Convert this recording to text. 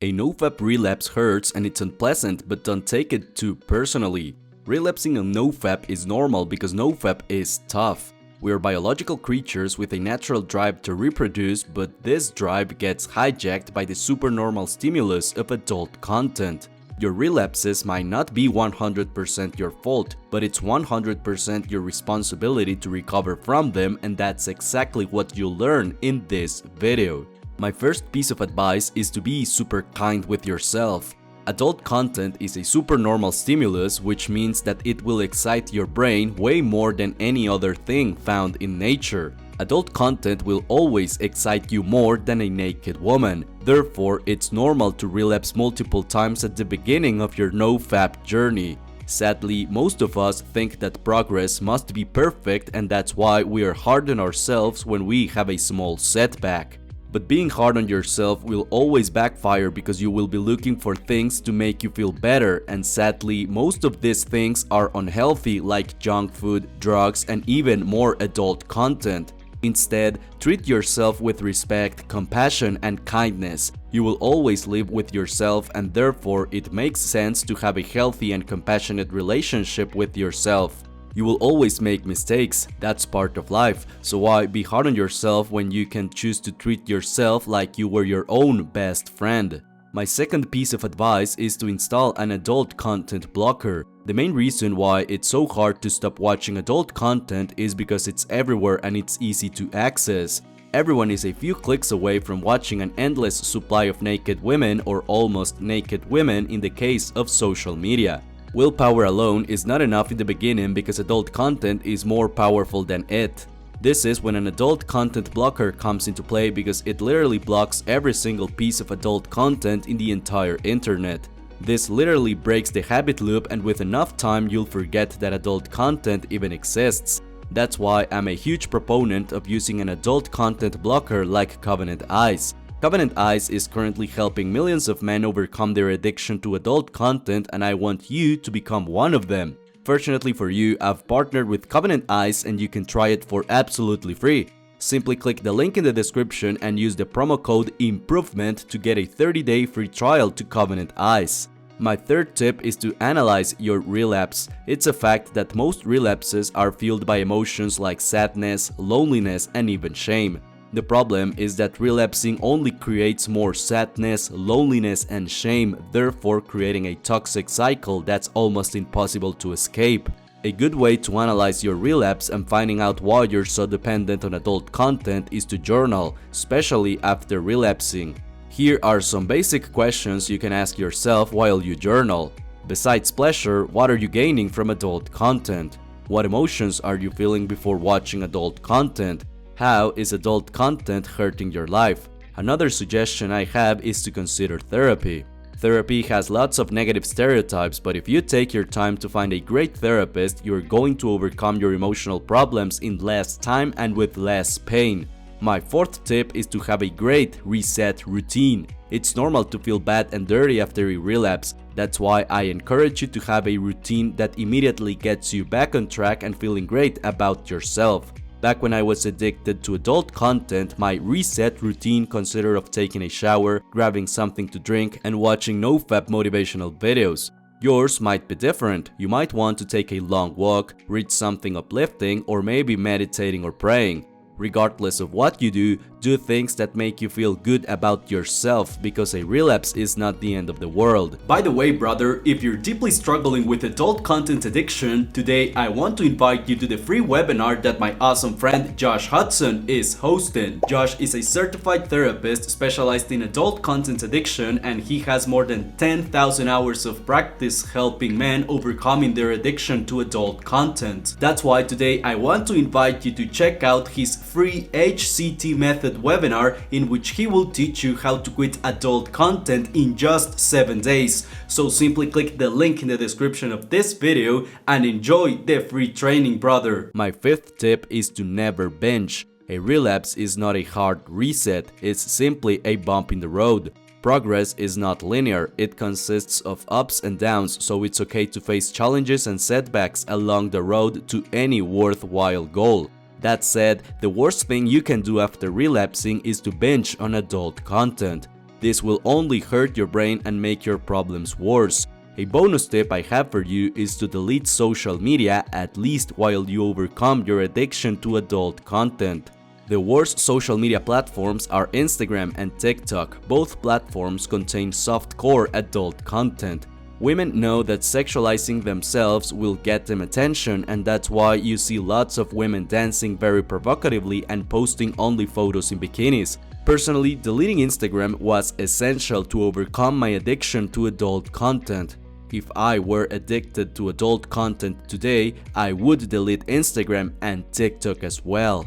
A NoFap relapse hurts and it's unpleasant, but don't take it too personally. Relapsing on NoFap is normal because NoFap is tough. We are biological creatures with a natural drive to reproduce, but this drive gets hijacked by the supernormal stimulus of adult content. Your relapses might not be 100% your fault, but it's 100% your responsibility to recover from them, and that's exactly what you'll learn in this video. My first piece of advice is to be super kind with yourself. Adult content is a supernormal stimulus, which means that it will excite your brain way more than any other thing found in nature. Adult content will always excite you more than a naked woman. Therefore, it's normal to relapse multiple times at the beginning of your NoFap journey. Sadly, most of us think that progress must be perfect, and that's why we are hard on ourselves when we have a small setback. But being hard on yourself will always backfire because you will be looking for things to make you feel better, and sadly, most of these things are unhealthy, like junk food, drugs, and even more adult content. Instead, treat yourself with respect, compassion, and kindness. You will always live with yourself, and therefore it makes sense to have a healthy and compassionate relationship with yourself. You will always make mistakes, that's part of life, so why be hard on yourself when you can choose to treat yourself like you were your own best friend? My second piece of advice is to install an adult content blocker. The main reason why it's so hard to stop watching adult content is because it's everywhere and it's easy to access. Everyone is a few clicks away from watching an endless supply of naked women or almost naked women in the case of social media. Willpower alone is not enough in the beginning because adult content is more powerful than it. This is when an adult content blocker comes into play because it literally blocks every single piece of adult content in the entire internet. This literally breaks the habit loop, and with enough time you'll forget that adult content even exists. That's why I'm a huge proponent of using an adult content blocker like Covenant Eyes. Covenant Eyes is currently helping millions of men overcome their addiction to adult content, and I want you to become one of them. Fortunately for you, I've partnered with Covenant Eyes and you can try it for absolutely free. Simply click the link in the description and use the promo code IMPROVEMENT to get a 30-day free trial to Covenant Eyes. My third tip is to analyze your relapse. It's a fact that most relapses are fueled by emotions like sadness, loneliness, and even shame. The problem is that relapsing only creates more sadness, loneliness, and shame, therefore creating a toxic cycle that's almost impossible to escape. A good way to analyze your relapse and finding out why you're so dependent on adult content is to journal, especially after relapsing. Here are some basic questions you can ask yourself while you journal. Besides pleasure, what are you gaining from adult content? What emotions are you feeling before watching adult content? How is adult content hurting your life? Another suggestion I have is to consider therapy. Therapy has lots of negative stereotypes, but if you take your time to find a great therapist, you're going to overcome your emotional problems in less time and with less pain. My fourth tip is to have a great reset routine. It's normal to feel bad and dirty after a relapse. That's why I encourage you to have a routine that immediately gets you back on track and feeling great about yourself. Back when I was addicted to adult content, my reset routine consisted of taking a shower, grabbing something to drink, and watching NoFap motivational videos. Yours might be different. You might want to take a long walk, read something uplifting, or maybe meditating or praying. Regardless of what you do things that make you feel good about yourself, because a relapse is not the end of the world. By the way, brother, if you're deeply struggling with adult content addiction, today I want to invite you to the free webinar that my awesome friend Josh Hudson is hosting. Josh is a certified therapist specialized in adult content addiction, and he has more than 10,000 hours of practice helping men overcoming their addiction to adult content. That's why today I want to invite you to check out his free HCT method webinar, in which he will teach you how to quit adult content in just 7 days. So simply click the link in the description of this video and enjoy the free training, brother. My fifth tip is to never binge. A relapse is not a hard reset, it's simply a bump in the road. Progress is not linear, it consists of ups and downs, so it's okay to face challenges and setbacks along the road to any worthwhile goal. That said, the worst thing you can do after relapsing is to binge on adult content. This will only hurt your brain and make your problems worse. A bonus tip I have for you is to delete social media at least while you overcome your addiction to adult content. The worst social media platforms are Instagram and TikTok. Both platforms contain softcore adult content. Women know that sexualizing themselves will get them attention, and that's why you see lots of women dancing very provocatively and posting only photos in bikinis. Personally, deleting Instagram was essential to overcome my addiction to adult content. If I were addicted to adult content today, I would delete Instagram and TikTok as well.